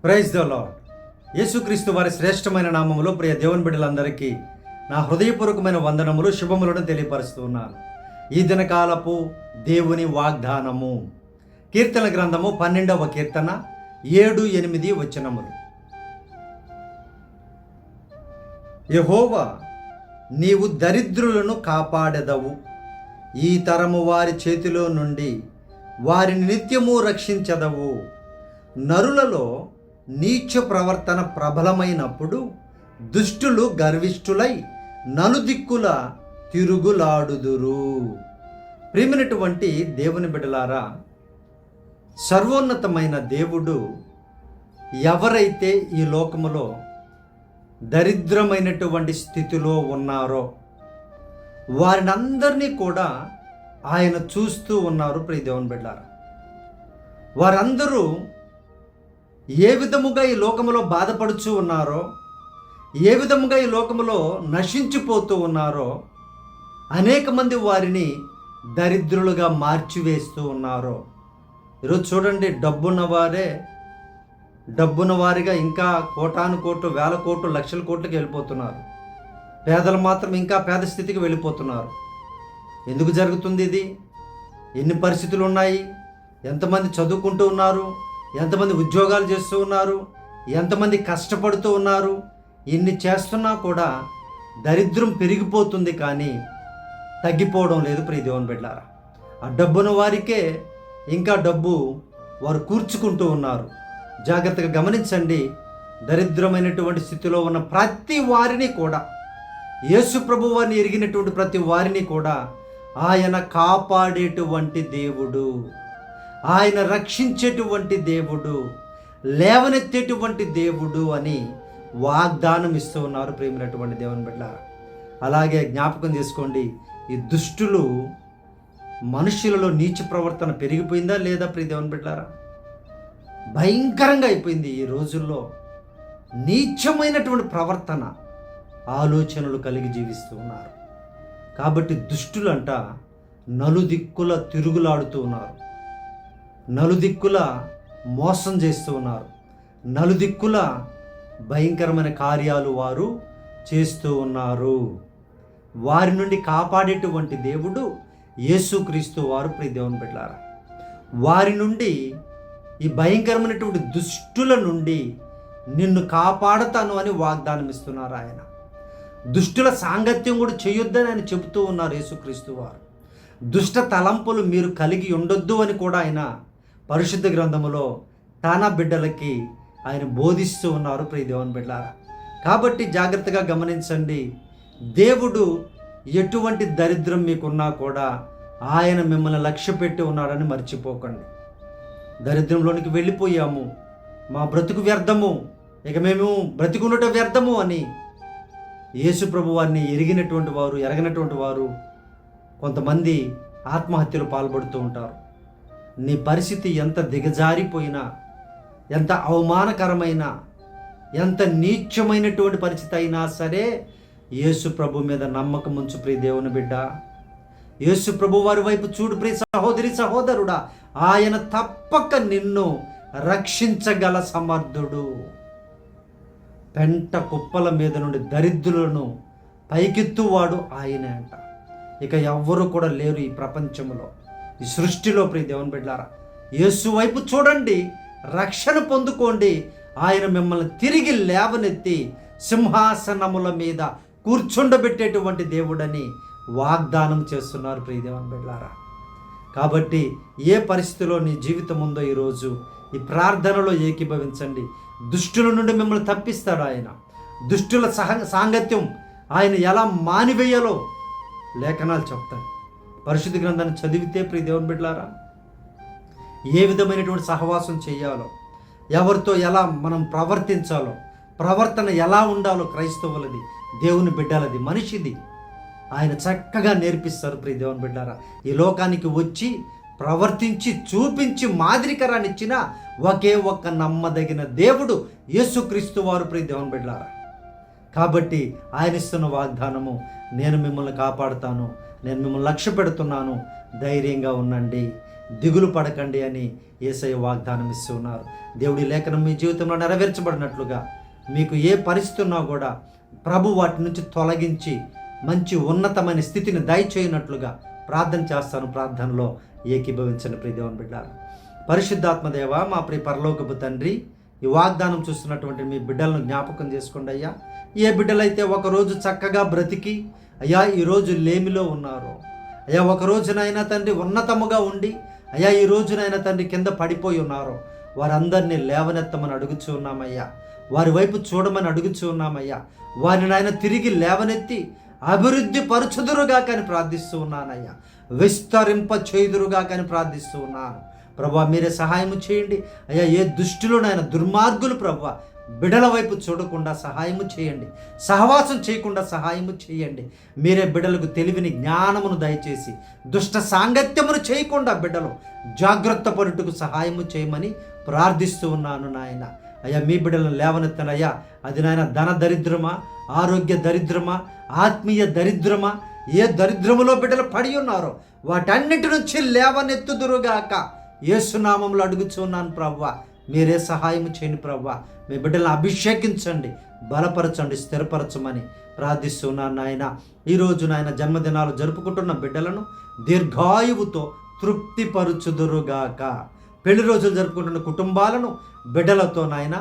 Praise the lord. యేసుక్రీస్తు వారి శ్రేష్టమైన నామములో ప్రియ దేవుని బిడ్డలందరికీ నా హృదయపూర్వకమైన వందనములు, శుభములను తెలియపరుస్తూ ఉన్నాను. ఈ దినకాలపు దేవుని వాగ్దానము, కీర్తన గ్రంథము 12వ కీర్తన 7-8 వచనములు. యెహోవా, నీవు దరిద్రులను కాపాడెదవు, ఈ తరము వారి చేతిలో నుండి వారిని నిత్యము రక్షించదవు. నరులలో నీచ ప్రవర్తన ప్రబలమైనప్పుడు దుష్టులు గర్విష్ఠులై నలుదిక్కుల తిరుగులాడుదురు. ప్రియమైనటువంటి దేవుని బిడ్డలారా, సర్వోన్నతమైన దేవుడు ఎవరైతే ఈ లోకములో దరిద్రమైనటువంటి స్థితిలో ఉన్నారో వారిని అందరినీ కూడా ఆయన చూస్తూ ఉన్నారు. ప్రియ దేవుని బిడ్డలారా, వారందరూ ఏ విధముగా ఈ లోకములో బాధపడుచూ ఉన్నారో, ఏ విధముగా ఈ లోకములో నశించిపోతూ ఉన్నారో, అనేక మంది వారిని దరిద్రులుగా మార్చివేస్తూ ఉన్నారో. ఈరోజు చూడండి, డబ్బున్న వారిగా ఇంకా కోటాను కోట్లు, వేల కోట్లు, లక్షల కోట్లకి వెళ్ళిపోతున్నారు. పేదలు మాత్రం ఇంకా పేద స్థితికి వెళ్ళిపోతున్నారు. ఎందుకు జరుగుతుంది ఇది? ఎన్ని పరిస్థితులు ఉన్నాయి? ఎంతమంది చదువుకుంటూ ఉన్నారు? ఎంతమంది ఉద్యోగాలు చేస్తూ ఉన్నారు? ఎంతమంది కష్టపడుతూ ఉన్నారు? ఇన్ని చేస్తున్నా కూడా దరిద్రం పెరిగిపోతుంది, కానీ తగ్గిపోవడం లేదు. ప్రియ దేవుని బిడ్డలారా, ఆ డబ్బున్న వారికే ఇంకా డబ్బు వారు కూర్చుకుంటూ ఉన్నారు. జాగ్రత్తగా గమనించండి. దరిద్రమైనటువంటి స్థితిలో ఉన్న ప్రతి వారిని కూడా, యేసు ప్రభు వారిని ఎరిగినటువంటి ప్రతి వారిని కూడా ఆయన కాపాడేటువంటి దేవుడు, ఆయన రక్షించేటువంటి దేవుడు, లేవనెత్తేటువంటి దేవుడు అని వాగ్దానం ఇస్తూ ఉన్నారు. ప్రేమైనటువంటి దేవుని బిడ్డ, అలాగే జ్ఞాపకం చేసుకోండి, ఈ దుష్టులు మనుషులలో నీచ ప్రవర్తన పెరిగిపోయిందా లేదా? ప్రియ దేవుని బిడ్డలారా, భయంకరంగా అయిపోయింది. ఈ రోజుల్లో నీచమైనటువంటి ప్రవర్తన, ఆలోచనలు కలిగి జీవిస్తూ ఉన్నారు. కాబట్టి దుష్టులంట నలుదిక్కుల తిరుగులాడుతూ ఉన్నారు, నలుదిక్కుల మోసం చేస్తూ ఉన్నారు, నలుదిక్కుల భయంకరమైన కార్యాలు వారు చేస్తూ ఉన్నారు. వారి నుండి కాపాడేటువంటి దేవుడు యేసుక్రీస్తు వారు. ప్రియ దేవుని బిడ్డలారా, వారి నుండి, ఈ భయంకరమైనటువంటి దుష్టుల నుండి నిన్ను కాపాడతాను అని వాగ్దానం ఇస్తున్నారు ఆయన. దుష్టుల సాంగత్యం కూడా చేయొద్దని ఆయన చెబుతూ ఉన్నారు యేసుక్రీస్తు వారు. దుష్ట తలంపులు మీరు కలిగి ఉండొద్దు అని కూడా ఆయన పరిశుద్ధ గ్రంథములో తన బిడ్డలకి ఆయన బోధిస్తూ ఉన్నారు. ప్రియ దేవుని బిడ్డలారా, కాబట్టి జాగ్రత్తగా గమనించండి. దేవుడు ఎటువంటి దరిద్రం మీకున్నా కూడా ఆయన మిమ్మల్ని లక్ష్య పెట్టి ఉన్నాడని మర్చిపోకండి. దరిద్రంలోనికి వెళ్ళిపోయాము, మా బ్రతుకు వ్యర్థము, ఇక మేము బ్రతికున్నట వ్యర్థము అని యేసు ప్రభు వారిని ఎరగినటువంటి వారు కొంతమంది ఆత్మహత్యలు పాల్పడుతూ ఉంటారు. నీ పరిస్థితి ఎంత దిగజారిపోయినా, ఎంత అవమానకరమైన, ఎంత నీచమైనటువంటి పరిస్థితి అయినా సరే యేసు ప్రభు మీద నమ్మకం ఉంచు. ప్రియ దేవుని బిడ్డ, యేసు ప్రభు వారి వైపు చూడు. ప్రియ సహోదరి సహోదరుడా, ఆయన తప్పక నిన్ను రక్షించగల సమర్థుడు. పెంట కుప్పల మీద నుండి దరిద్రులను పైకెత్తువాడు ఆయనే అంట. ఇక ఎవ్వరూ కూడా లేరు ఈ ప్రపంచంలో, ఈ సృష్టిలో. ప్రియ దేవుని బిడ్డలారా, యేసు వైపు చూడండి, రక్షణ పొందుకోండి. ఆయన మిమ్మల్ని తిరిగి లేవనెత్తి సింహాసనముల మీద కూర్చుండబెట్టేటువంటి దేవుడని వాగ్దానం చేస్తున్నారు. ప్రియ దేవుని బిడ్డలారా, కాబట్టి ఏ పరిస్థితిలో నీ జీవితం ఉందో ఈరోజు ఈ ప్రార్థనలో ఏకీభవించండి. దుష్టుల నుండి మిమ్మల్ని తప్పిస్తాడు ఆయన. దుష్టుల సాంగత్యం ఆయన ఎలా మానివేయాలో లేఖనాలు చెప్తాయి. పరిశుద్ధ గ్రంథాన్ని చదివితే ప్రియ దేవుని బిడ్డలారా, ఏ విధమైనటువంటి సహవాసం చేయాలో, ఎవరితో ఎలా మనం ప్రవర్తించాలో, ప్రవర్తన ఎలా ఉండాలో క్రైస్తవులది, దేవుని బిడ్డలది, మనిషిది ఆయన చక్కగా నేర్పిస్తారు. ప్రియ దేవుని బిడ్డలారా, ఈ లోకానికి వచ్చి ప్రవర్తించి చూపించి మాదిరికరానిచ్చిన ఒకే ఒక్క నమ్మదగిన దేవుడు యేసుక్రీస్తు వారు. ప్రియ దేవుని బిడ్డలారా, కాబట్టి ఆయన ఇస్తున్న వాగ్దానము, నేను మిమ్మల్ని కాపాడుతాను, నేను మిమ్మల్ని లక్ష్య పెడుతున్నాను, ధైర్యంగా ఉండండి, దిగులు పడకండి అని యేసయ్య వాగ్దానం ఇస్తూ ఉన్నారు. దేవుడి లేఖనం మీ జీవితంలో నెరవేర్చబడినట్లుగా మీకు ఏ పరిస్థితి ఉన్నా కూడా ప్రభు వాటి నుంచి తొలగించి మంచి ఉన్నతమైన స్థితిని దయచేయనట్లుగా ప్రార్థన చేస్తాను. ప్రార్థనలో ఏకీభవించండి ప్రియ దేవుని బిడ్డలారా. పరిశుద్ధాత్మదేవ, మా ప్రియ పరలోకపు తండ్రి, ఈ వాగ్దానం చూస్తున్నటువంటి మీ బిడ్డలను జ్ఞాపకం చేసుకోండి అయ్యా. ఏ బిడ్డలైతే ఒకరోజు చక్కగా బ్రతికి అయ్యా ఈరోజు లేమిలో ఉన్నారో, అయ్యా ఒక రోజునైనా తండ్రి ఉన్నతముగా ఉండి అయ్యా ఈ రోజునైనా తండ్రి కింద పడిపోయి ఉన్నారో, వారందరినీ లేవనెత్తమని అడుగుచూ ఉన్నామయ్యా. వారి వైపు చూడమని అడుగుచూ ఉన్నామయ్యా. వారిని ఆయన తిరిగి లేవనెత్తి అభివృద్ధి పరచుదురుగా కానీ ప్రార్థిస్తూ ఉన్నానయ్యా. విస్తరింప చేయుదురుగా కానీ ప్రార్థిస్తూ ఉన్నాను. ప్రభా మీరే సహాయం చేయండి అయ్యా. ఏ దుష్టులోనైనా దుర్మార్గులు ప్రభా బిడల వైపు చూడకుండా సహాయము చేయండి, సహవాసం చేయకుండా సహాయము చేయండి. మీరే బిడ్డలకు తెలివిని జ్ఞానమును దయచేసి దుష్ట సాంగత్యమును చేయకుండా బిడ్డలు జాగ్రత్త పరుటకు సహాయము చేయమని ప్రార్థిస్తూ ఉన్నాను నాయన. అయ్యా మీ బిడ్డలను లేవనెత్తనయ్యా. అది నాయన ధన దరిద్రమా, ఆరోగ్య దరిద్రమా, ఆత్మీయ దరిద్రమా, ఏ దరిద్రములో బిడ్డలు పడి ఉన్నారో వాటన్నిటి నుంచి లేవనెత్తుదురుగాక యేసునామంలో అడుగుచున్నాను ప్రభువా. మీరే సహాయం చేయండి ప్రభువా. మీ బిడ్డలను అభిషేకించండి, బలపరచండి, స్థిరపరచమని ప్రార్థిస్తున్నాను నాయన. ఈరోజు నాయన జన్మదినాలు జరుపుకుంటున్న బిడ్డలను దీర్ఘాయువుతో తృప్తిపరచుదురుగాక. పెళ్లి రోజులు జరుపుకుంటున్న కుటుంబాలను బిడ్డలతో నాయన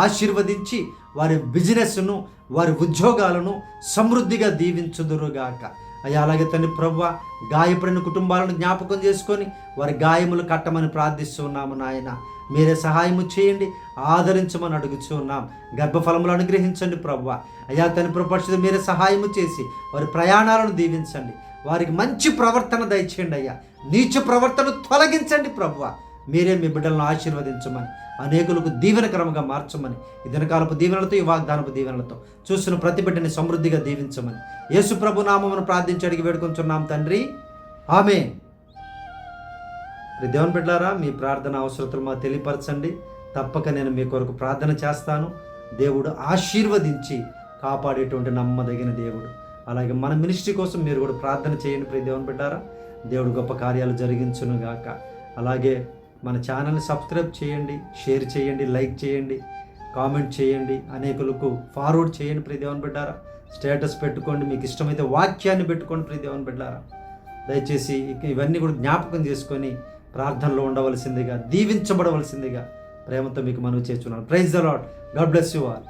ఆశీర్వదించి వారి బిజినెస్ను, వారి ఉద్యోగాలను సమృద్ధిగా దీవించుదురుగాక అయ్యా. అలాగే తండ్రి ప్రభువా, గాయపడిన కుటుంబాలను జ్ఞాపకం చేసుకొని వారి గాయములు కట్టమని ప్రార్థిస్తున్నాము నాయన. మీరే సహాయము చేయండి, ఆదరించమని అడుగుచూ ఉన్నాం. గర్భఫలములు అనుగ్రహించండి ప్రభువా. అయ్యా తండ్రి ప్రపంచ మీరే సహాయము చేసి వారి ప్రయాణాలను దీవించండి, వారికి మంచి ప్రవర్తన దయచేయండి అయ్యా. నీచ ప్రవర్తన తొలగించండి ప్రభువా. మీరే మీ బిడ్డలను ఆశీర్వదించమని, అనేకులకు దీవెనకరముగా మార్చమని, ఈ దినకాలపు దీవెనలతో, ఈ వాగ్దానపు దీవెనలతో చూస్తున్న ప్రతి బిడ్డని సమృద్ధిగా దీవించమని యేసు ప్రభు నామమును ప్రార్థించి అడిగి వేడుకొంచున్నాం తండ్రి, ఆమేన్. దేవుని బిడ్డలారా, మీ ప్రార్థన అవసరతలు మాకు తెలియపరచండి. తప్పక నేను మీ కొరకు ప్రార్థన చేస్తాను. దేవుడు ఆశీర్వదించి కాపాడేటువంటి నమ్మదగిన దేవుడు. అలాగే మన మినిస్ట్రీ కోసం మీరు కూడా ప్రార్థన చేయండి ప్రియ దేవుని బిడ్డలారా. దేవుడు గొప్ప కార్యాలు జరిగించును గాక. అలాగే మన ఛానల్ని సబ్స్క్రైబ్ చేయండి, షేర్ చేయండి, లైక్ చేయండి, కామెంట్ చేయండి, అనేకులకు ఫార్వర్డ్ చేయండి ప్రియ దేవుని బిడ్డలారా. స్టేటస్ పెట్టుకోండి, మీకు ఇష్టమైతే వాక్యాన్ని పెట్టుకోండి ప్రియ దేవుని బిడ్డలారా. దయచేసి ఇవన్నీ కూడా జ్ఞాపకం చేసుకొని ప్రార్థనలో ఉండవలసిందిగా, దీవించబడవలసిందిగా ప్రేమతో మీకు మనవి చేస్తున్నాను. Praise the lord. God bless you all.